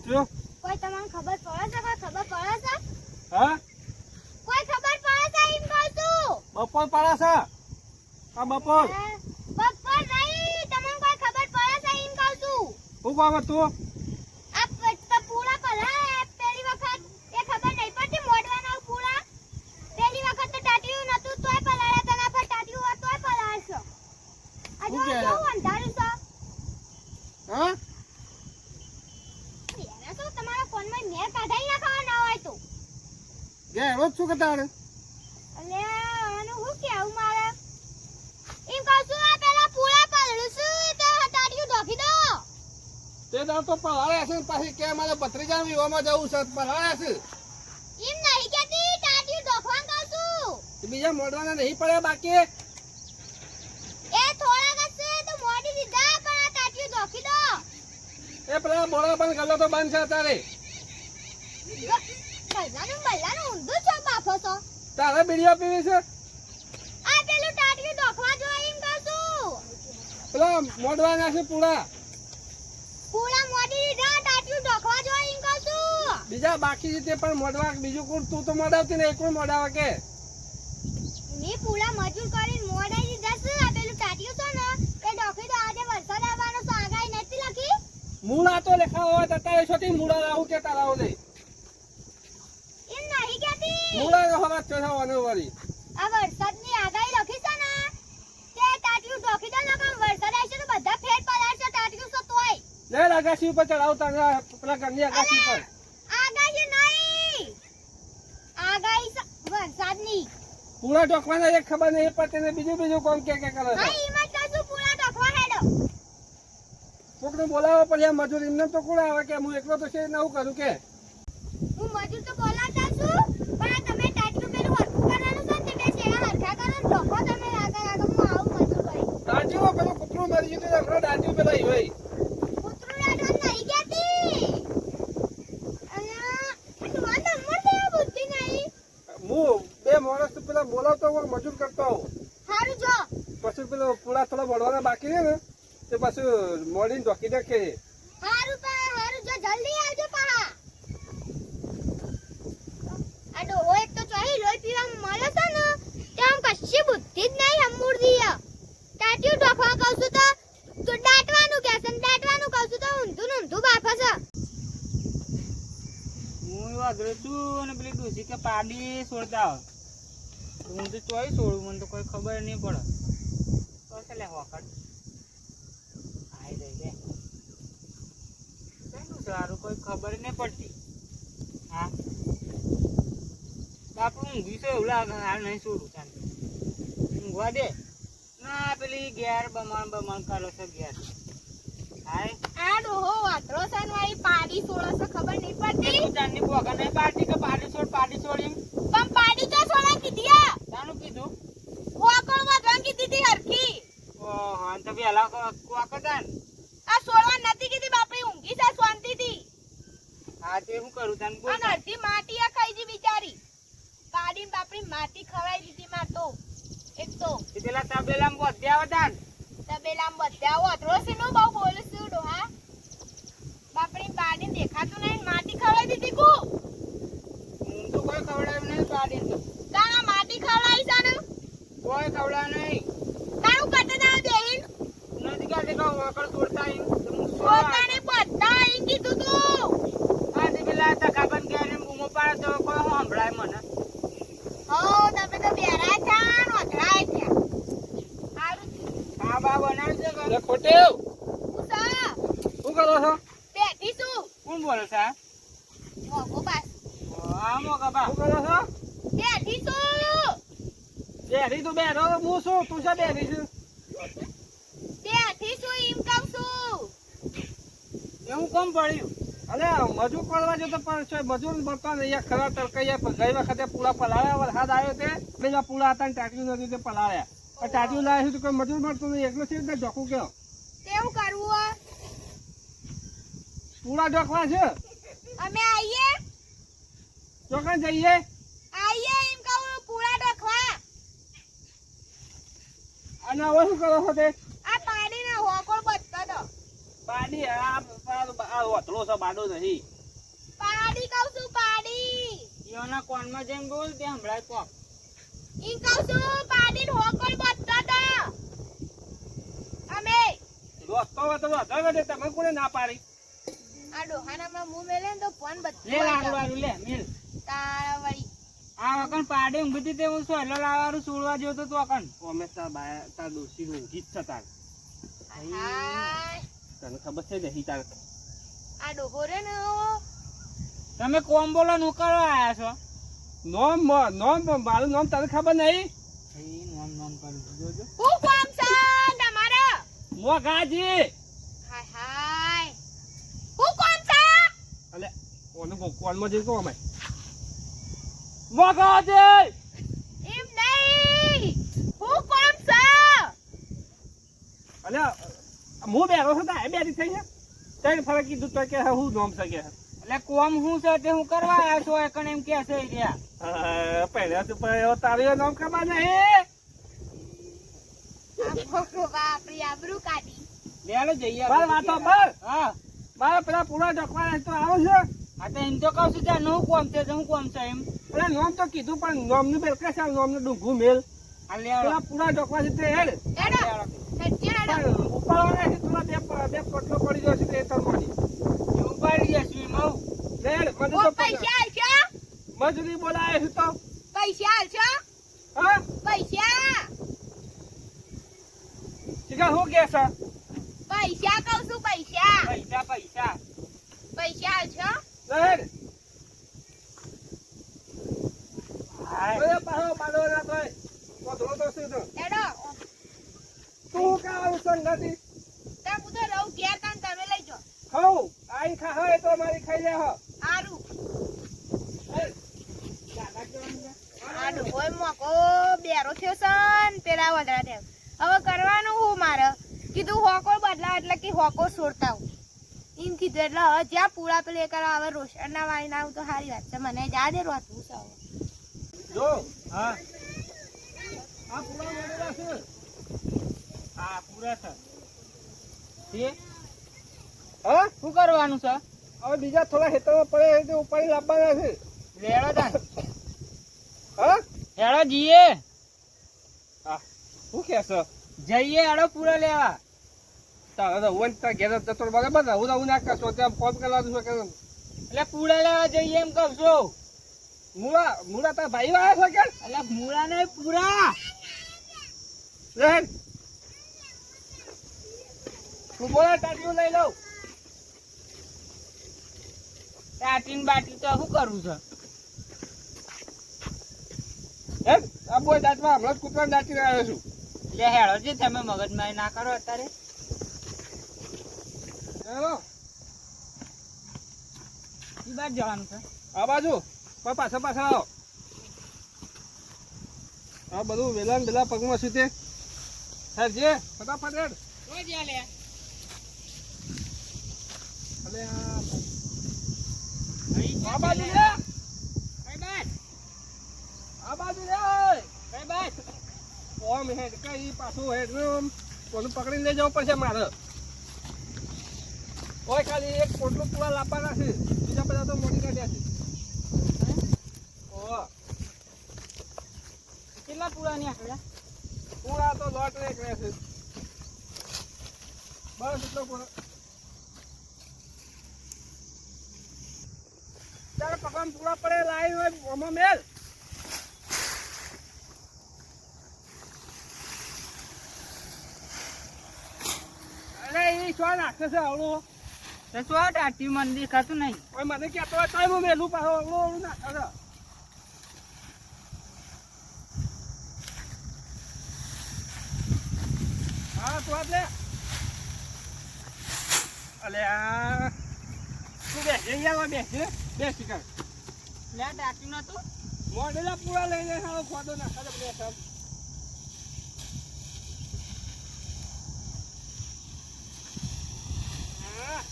શું કોઈ તમને ખબર પડે છે? કોઈ ખબર પડે છે? હા કોઈ ખબર પડે છે એમ કહું છું. બપોર પાડા છે આ બપોર બપોર નહીં, તમને કોઈ ખબર પડે છે એમ કહું છું. શું કામ હતું આ પૂળા પલાળે પેલી વખત એ ખબર નહીં પડતી મોઢવાના પૂળા પેલી વખત તો ટાટિયું નતું તોય પલાળે તને પર ટાટિયું હોય તોય પલાળશો. આ જો શું કહે? કેવું અંધારું છે. હા એને તો તમારા ફોનમાં મેં કાઢાઈ નાખવા ના હોય તો રોજ શું કરતા આવે અલે આને હું કેવું મારે એમ કહું છું આ પેલા પૂળા પલાળું છું તો ટાટિયું ઢોકી દો. તે દાળ તો પલાળે છે પાછી કે મારે ભત્રીજા વિવામાં જવું છે પલાળે છે એમ નહીં કેતી ટાટિયું ઢોકવા કહું છું. બીજા મોડવાના નહીં પડે બાકી એ થોડાક હશે તો મોડી દીધા પણ આ ટાટિયું ઢોકી દો. એ પેલા મોડા બંધ કરલો તો બંધ છે અત્યારે બલ્લાનું ઊંધું છો બાફો છો. તારે બીડીઓ પીવી છે આ પેલું ટાટિયું ઢોકવા જો એમ કહું છું. પેલા મોડવાના છે પૂરા પૂળા મોડી દીધા ટાટિયું ઢોકવા જો એમ કહું છું. બીજા બાકી છે તે પણ મોડવા બીજું કોણ તું તો મોડાવતી ને એક કોણ મોડાવે કે મેં પૂળા મજૂર કરીને મોડાઈ દીધા છે. આ પેલું ટાટિયું છે ને એ ઢોકી દો. આજે વરસાદ આવવાનો છે આગાહી નથી લખી. મૂળા તો લેખા હોય તો અત્યારે છોટી મૂળા લાવું કે તારા આવું નહીં એમ નહીં કેતી મૂળા નો હવા ચઢાવવાનો વળી આ વરસાદની આગાહી લખી છે ને તે ટાટિયું ઢોકી દો ને પણ વરસાદ આવશે તો બધા ફેર પલાળશે ટાટિયું છે તોય. લે અગાસી ઉપર ચડાવતા ને પેલા ઘરની અગાસી પર આગાહી નહીં આગાહી છે વરસાદની. પૂળા ઢોકવાના એક ખબર નહીં પણ તેને બીજું કોમ કે કરે હા છે ઈમાં તો શું પૂળા ઢોકવા હેડો. કોકને બોલાવો પડે મજૂર એમને તો કોણ આવે કે હું એકલો તો છે નવું કરું કે હું મજૂર તો બોલાવતા છું પણ આ તમે ટાટિયું પેલું હરખું કરવાનું છે ને તે બે શેરા હરખા કરો ને ઢોકો તમે આગળ આગળ હું આવું મજૂર કરી. દાંડીઓ પેલું કૂતરું મરી ગયું તો હમણાં દાંડીઓ પેલા હોય કૂતરું રાડવાનું નહીં કહેતી. અલા તમારો નંબર દે બુદ્ધિ નહીં. હું બે માણસ તો પેલા બોલાવતો હું મજૂર કરતો હોઉં હારું જો પછી પેલો પૂળા થોડા મળવાના બાકી છે ને તે પછી મોડીને ઢોકી નાખે હારું જો જલ્દી આવજો પા. આ ડોહો એક તો ચાહી લોહી પીવા મળે છે ને તે આમ કશી બુદ્ધિ જ નહીં હમુરદી. ટાટિયું ઢોકવા કહું છું તો દાટવાનું કહે છે ને દાટવાનું કહું છું તો ઊંધું ને ઊંધું બાફે છે. હું વાગડે છું અને પેલી ડોસી કે પાડી છોડતા હોય હું તો ચોઈ છોડું મને તો કોઈ ખબર નહીં પડે તો ચાલે હોકટ આઈ જઈ લે કઈ સારું કોઈ ખબર નહીં પડતી. હા બાપુ ઊંઘી છે એવું લાગે હાલ નહીં છોડું શાંતિ ઊંઘવા દે ના પેલી ઘેર બમણ કરો છે ઘેર હાય આ ડોહો વાતરો છે ને વાળી પાડી છોડે છે ખબર નહીં પડતી. ચાંદની પોગા નહીં પાડતી કે પાડી છોડ એમ પણ પાડી તો છોડા કીધી આ તાનું કીધું કોકળ વાગણ કીધી હતી હરખી. ઓહો તો પેલા કોકદાન આ છોડવા નથી કીધી બાપડી ઊંઘી છે શાંતિથી. હા તે હું કરું તને બોલ અને અડધી માટી આ ખાઈ જી બિચારી. પાડી બાપડી માટી ખવાઈ દીધી માર તો એક તો તે પેલા તબેલામાં વધ્યા આવતા તબેલામાં બધા વાતરો છે નો બહુ બોલું છું ડોહા. બાપડી પાડી દેખાતું નહીં માટી ખવાઈ દીધી કુ હું તો કોઈ ખવડાવ્યું નહીં પાડી તારા માટી ખવડાવી છે ને કોઈ ખવડાવ નહીં તારું કટે ના દેહીન નથી કાઢે કહો વકડ છોડતા એમ તો હું પોતાને બધા ઈ કીધું તું. હા તે પેલા તકાબન ગયા ને બૂમો પાડે તો કોઈ સંભળાય મને હો તમે તો બેરા છા નોતરાય છે. હારું હા બા બનાવજો કે એટલે ખોટે ઉસા શું કરો છો બેઠી છું કોણ બોલે છે મોકો પાસ હા મોકા બા શું કરો છો બેઠી છું બેરી તો બેરો હું શું તું છે બેરી છું બેઠી છું એમ કહું છું. એવું કોમ પડ્યું અરે મજૂર કરવા જતો પણ છે મજૂર મળતા નહીં યાર ખરા તડકાઈ ગઈ વખતે પૂળા પલાળ્યા વરસાદ આવ્યો તે પેલા પૂળા હતા ને ટાટિયું નથી તે પલાળ્યા પણ ટાટિયું લાવ્યું તો કોઈ મજૂર મળતું નહીં એકલો છે એટલે ઢોકું કયો કેવું કરવું હો? પૂળા ઢોકવા છે અમે આઈએ ચોકન જઈએ એમ કહું પૂળા ઢોકવા. અને હવે શું કરો છો તે આ પાડીને હોકોળ બચતો તો પાડી આ ઓતલો છે બાડો નહીં ત્યાંના કોનમાં જઈને બોલ તે હમણાં કોક ઈ કહું છું પાડીને હોકળ બચતા તા અમે દોસ્તો હોય તો વધારે વધે, તમે કોને ના પાડી? આ ડોહાનામાં મું મેલે ને તો ફોન લે બધું લાકડું લે મિલ તારા વળી આ વખત પાડે ઊંઘી તે હું સોયલો લાવવાનું સોળવા જોતો તો અકન અમે તાર ડોશી ઊંઘી જ છે તાર. હાય તને ખબર છે ને તાર આ ડોહો રે ને તમે કોમ બોલો નું કરવા આયા છો નોમ મારું નામ તને ખબર નહીં? નોમ નોમ કરું જોજો હું કોમ છે તમારે મોગાજી. હાય હાય હું કોમ છે અલે ઓનું કોનમાં જઈ કહો અમે મોગાજી. એમ નહીં હું કોમ છે અલે હું બેરો છો તારે બેરી થઈ છે તને ફરક કીધું તો કે હું નામ છે કે એટલે કોમ હું છે તે હું કરવા આયા છો એકણ એમ કે છે રહ્યા પહેલા તો તારું નામ ખબર નહીં. આપણી આબરૂ કાઢી લેલો જઈએ બસ વાતો બસ. હા મારા પેલા પૂરા ડોકવા તો આવો છે. આ તો એમ તો કહું છું ત્યાં નું કોમ છે હું કોમ છે એમ અરે નામ તો કીધું પણ નામનું બેલ કે છે નામનું ડુંગું મેલ આ લેવડો પેલા પૂરા ડોકવા છે તે હેડ એડો હેડો ઉપાડવાના છે પેલા બે પોટલો પડી ગયો છે તે તરમાંથી ઉપાડી ગયા છું મઉ હેડ મને ઓ તો પૈસા આલશો મજૂરી બોલાય છે તો પૈસા આલશો હા પૈસા શીખા શું કે છે પૈસા કહું છું પૈસા પૈસા પૈસા પૈસા આલશો હેડ હાય અરે પાહો પાડો ના ભાઈ કોધરો તો છે તો એડો તું કા આવું સંગતિ તે હું તો રહું ગયા તાં તમે લઈ જાઓ ખાઉં આઈ ખા હોય તો મારી ખાઈ લે હો હારું હેડ આ ડોહોય મોકો બેરો થયો છે ને પેલા વદરા તેમ હવે કરવાનું હું મારે કીધું હોકો બદલા એટલે કે હોકો છોડતા હું એમ કીધું એટલે હવે જ્યાં પૂરા પેલે કરવા હવે રોશનના વાળી ના આવું તો સારી વાત છે મને જા દે રોતું છે હવે જો હા આ પૂરા મોડેલા છે આ પૂરા છે તે હા શું કરવાનું છે હવે બીજા થોડા ખેતરમાં પડે છે ઉપાડી લાવવાના છે લેડો તાન હા હેડો જઈએ હા શું કે છે જઈએ હેડો પૂરા લેવા તારે તો હું તાર ઘેર જતો બરાબર ને હું ના કરશો ત્યાં ફોન કરવાનું છે કે એટલે પૂરા લેવા જઈએ એમ કહું છું મુળા તાર ભાઈ આવ્યા છે કે એટલે મૂળા ને પૂરા રહેન તું બોલા ટાટીઓ લઈ લઉં ટાટીન બાટી તો શું કરવું છે એમ આ બોય દાંતમાં હમણાં જ કૂતરાને દાંતીને આવ્યો છું એટલે હેડો જે તમે મગજમારી ના કરો અત્યારે ચાલો ઈ બાજુ જવાનું છે આ બાજુ પણ પાછા આવો આ બધું વેલા ને વેલા પગમાં છે તે હેર જે ફટાફટ હેડ રોજ લે અલે આ બાજુ લે કઈ બાજ આ બાજુ લે કઈ બાજ ઓમ હેડ કઈ પાછું હેડ કોનું પકડીને લઈ જવું પડશે મારે ઓય ખાલી એક પોટલું પૂરા લાવવાના છે બીજા બધા તો મોટી કાઢ્યા છે ઓહ કેટલા પૂરા ની આકડ્યા પૂરા તો લોટ ને એક રહેશે બસ એટલો પૂરો ચાલો પકવાન પૂરા પડે લાવી હોય ઓમાં મેલ અરે એ શું નાખે છે આવડું તો શું ટાટી મને દેખાતું નહીં ઓય મને કહેતો હોય તોય હું મેલું પાછું આવડું નાખે છે હા તું આપ લે અલે આ તું બેસી અહીંયા બેસી કર લે ટાટી નતું મોઢેલા પૂરા લઈને સારો ખોદો નાખે છે બધે સબ હા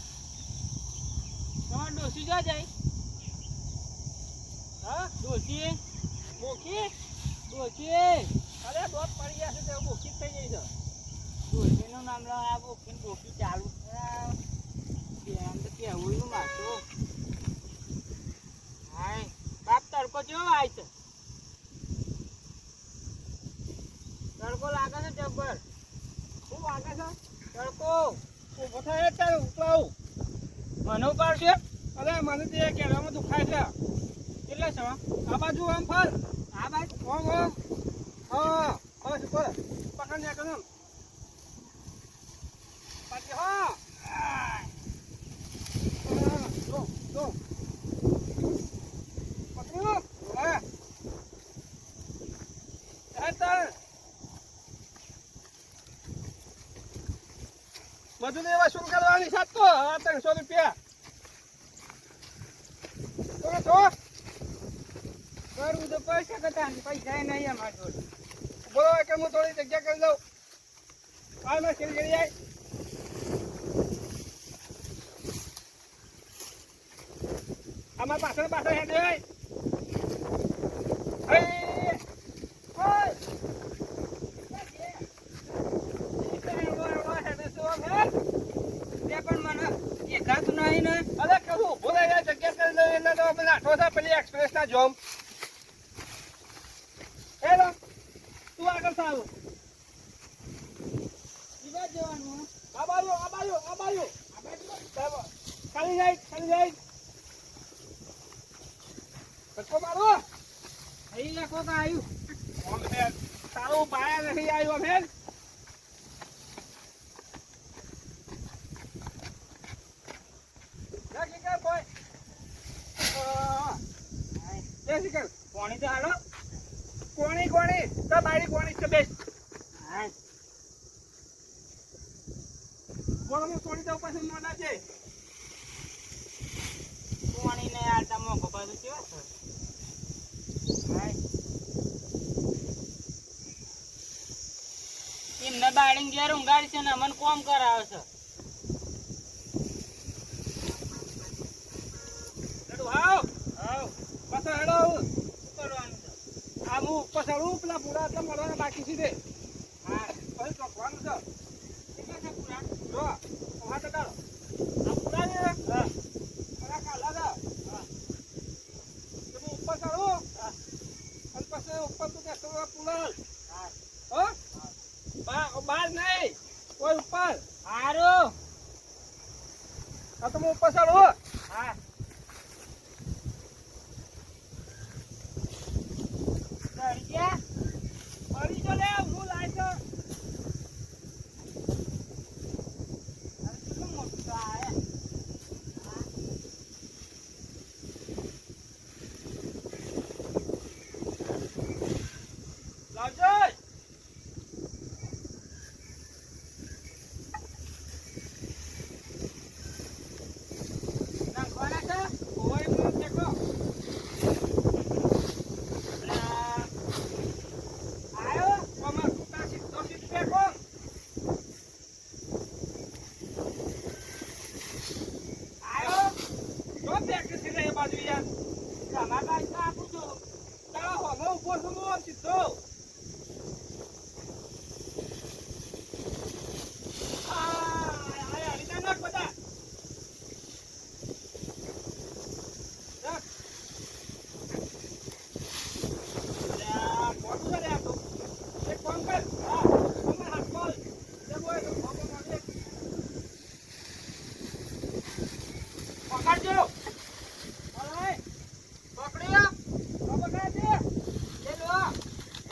તમારે ડોસી જો જાય હા ડોસી મોખી ડોસી અરે દોત પડી ગયા છે તે મોખી જ થઈ જાય ડોસી નું નામ લો આ બોકી ડોસી ચાલુ છે એમ તો કેવું મારતો હાય બાપ તાર તડકો કેવો આય છે તડકો લાગે છે જબ્બર શું વાગે છે તડકો ઊભો થાય ત્યારે ઉતરાવું મને ઉપાડશે અરે મને તે કેળામાં દુખાય છે કેટલા છે આ બાજુ આમ ફર આ બાજુ ઓમ ઓમ હા બસ ઉપર પકડ ને કદમ પાછી હા જો જો પકડ્યું હા હેતર મજૂરી એવા શું કરવાની સાત તો 300 રૂપિયા તો કરવું તો પૈસા કરતા પૈસા નહીં અમારા જોડે બોલો કે હું થોડી જગ્યા કરી દઉં હાલ મેં સીલ કરી જાય આમાં પાછળ પાછળ હેડ જાય એકાતું નહીં ને અરે કહું ભૂલાઈ જાય જગ્યા કરી દઉં એટલે તો અમે નાખો છે પેલી એક્સપ્રેસ ના જોમ હેલો તું આગળ સાવ ઈવા જવાનું આ બાજુ ખાલી જાય ધક્કો મારો અહીં લખો કે આવ્યું ઓમ બેન તારું પાયા નહીં આવ્યો બેન પાણી તો હાલો કોણી તો બારી કોણી છે બેસ હા બોલો હું કોણી દઉં પછી મોડા છે પાણી ને આટા મોકો પાછું કેવા છે હા એમને બાળીને ઘેર ઊંઘાડી છે ને અમને કોમ કરાવે છે પાછળ હેડો શું કરવાનું છે આ હું ઉપર ચડું પેલા પૂરા એટલે મળવાના બાકી સીધે હા પછી ચોકવાનું છે કેટલા છે પૂરા જો હા તો ચાલો આ પૂરા ને હા પેલા કાલા છે હા તો હું ઉપર ચડું હા અને પછી ઉપર તું કહેતો પૂરા હા હો બાર નહીં કોઈ ઉપર હારું હા તો હું ઉપર ચડું હા ચડી ગયા ફરી જો લે હું લાય છે અરે કેટલું મોટું તો આ હે. લાવજો નાખવાના છે કોઈ મને દેખો આયો કોમા કુતા સીધો સીધ પે કોમ આયો જો દેખ કે સીધે એ બાજુ યાર તમારા બાજુ આપું છું તારા હોનો ઉભો છું હું સીધો આ રીતા નાખ બધા નાખ મોટું છે રે આ તો એક કામ કર હા તમે હાથ બોલ જમો એ ભોગો મારે પકડજો અરે પકડ્યો પકડજે એ લો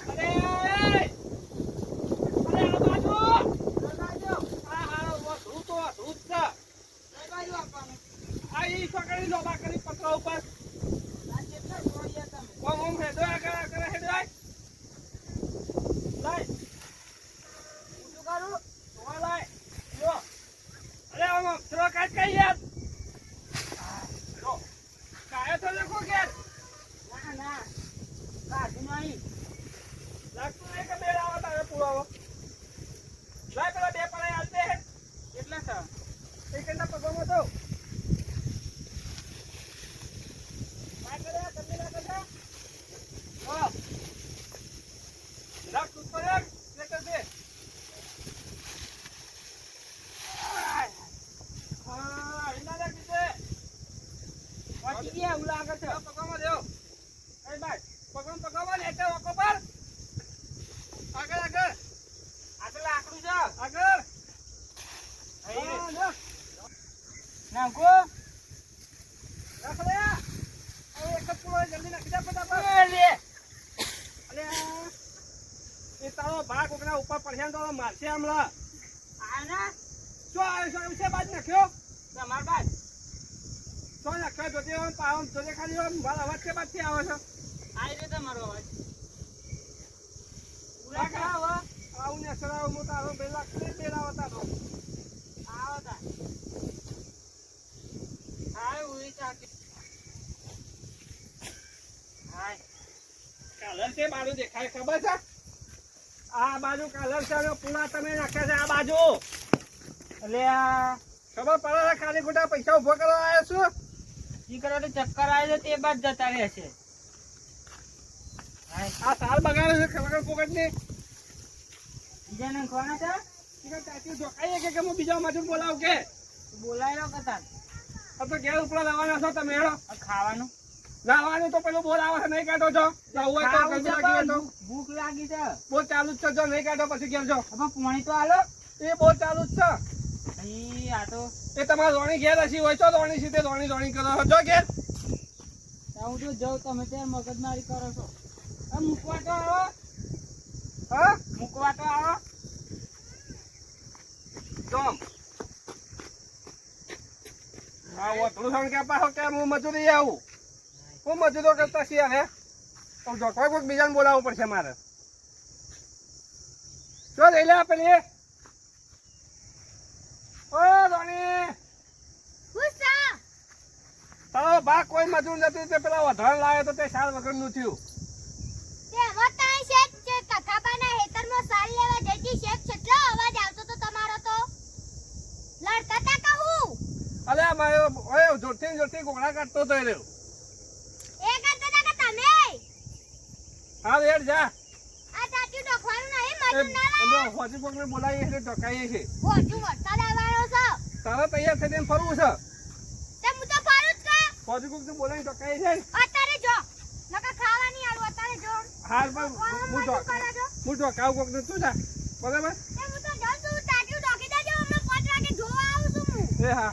અરે આ બાજુ આ હારો ધૂત છે બાજુ આપવાનું આ ઈ પકડી લો બાકરી પકડો ઉપર આ કેટલા જોડ્યા તમે ઓમ હેડો આગળ હેડો લાય ઊંચું કરું તો લાય લો અરે ઓમ થરો કાટ કઈ યાર લો કાયો તો દેખો કે ના ના કાઢું નહીં લાગતું નહીં કે બેલ આવો તારે પુરાવો લાય પેલા બે પડાય આલ દે કેટલા છે એક એના પગમાં તો કાય કરે કમી ના કરતા હા લાગ તું પર નાખું છે આગળ અહીં રે. હા, નાખ. નાખો નાખ લે. હવે એક જ પૂરો જલ્દી નાખી દે ફટાફટ. લે અલે એ તારો ભાગ કોકના ઉપર પડ્યા તો મારશે હમણાં. આ ના શું આવ્યો છે બાજ નાખ્યો તમાર બાદ શું નાખ્યો જોજે પાવમ જોજે ખાલી મારો અવાજ કે બાદથી આવે છે આઈ રે તમારો અવાજ પૂરા કરાવો આવું ને સરાવ હું તારો બે લાખ બેલાવો તારો આવો તા હાય ઉઈ ચાકી હાય કલર છે બાજુ દેખાય ખબર છે આ બાજુ કલર છે અને પૂરા તમે નાખ્યા છે આ બાજુ એટલે આ ખબર પડે છે ખાલી ખોટા પૈસા ઉભો કરવા આવ્યો છું ઈ કરો તો ચક્કર આવે છે તે બાદ જતા રહેશે હાય આ સાલ બગાડે છે ખબર પોકટ ની બીજા નાખવાના છે ચાચી જોકાઈએ કે હું બીજા મજૂર બોલાવું કે બોલાય લો કતા આ તો ઘેર ઉપર લાવવાના છો તમે હેડો ખાવાનું લાવવાનું તો પેલું બોલ આવે છે નહીં કાઢો છો જવું હોય તો ખાવું ગરમી છે લાગી હોય તો પણ ભૂખ લાગી છે બોલ ચાલુ જ છે જો નહીં કાઢો પછી ઘેર જો હવે પાણી તો આલો એ બોલ ચાલુ જ છે અહીં આ તો એ તમારે રોણી ઘેર હશી હોય તો રોણી સીધે રોણી કરો છો જો ઘેર હું તો જાઉં તમે ત્યાં મગજમારી કરો છો હવે મૂકવા તો આવો હા મૂકવા તો આવો જોમ હા વતરું સણ કે પાછો કે હું મજૂરી આવું હું મજૂરો કરતા છીએ હવે તો જો કોઈ બીજાને બોલાવવું પડશે મારે જો લઈ લે પેલી ઓ રોણી ગુસ્સા તારો ભાગ કોઈ મજૂર નથી તે પેલા વધારે લાવ્યો તો તે સાલ વગરનું થયું તે વતાય શેઠ છે કથાબાના હેતરમાં સાલ લેવા જઈતી શેઠ કેટલો અવાજ આવતો તો તમારો તો લડતા તા કહું અલે મારો ઓય જોરથી ગોળા કાઢતો તો એ રહ્યો એ કરતા તા કે તમે હા રેડ જા આ ચાચી ડોખવાનું નહીં એ મજૂર ના લાવે અમે હોજી કોકને બોલાવીએ એટલે ટકાઈએ છે હોજુ વરસાદ આવવાનો છે તારે તૈયાર થઈને ફરવું છે તે હું તો ફરું જ કે હોજી કોકને બોલાવી ટકાઈએ છે અત્યારે જો નકા ખાવાની આલું અત્યારે જો હાલ પણ હું મજૂર કરે છો ટકાવ કોકને તું જા બરાબર તે હું તો જાઉં છું ચાચી ડોકી દેજો અમે 5 વાગે જોવા આવું છું હું એ હા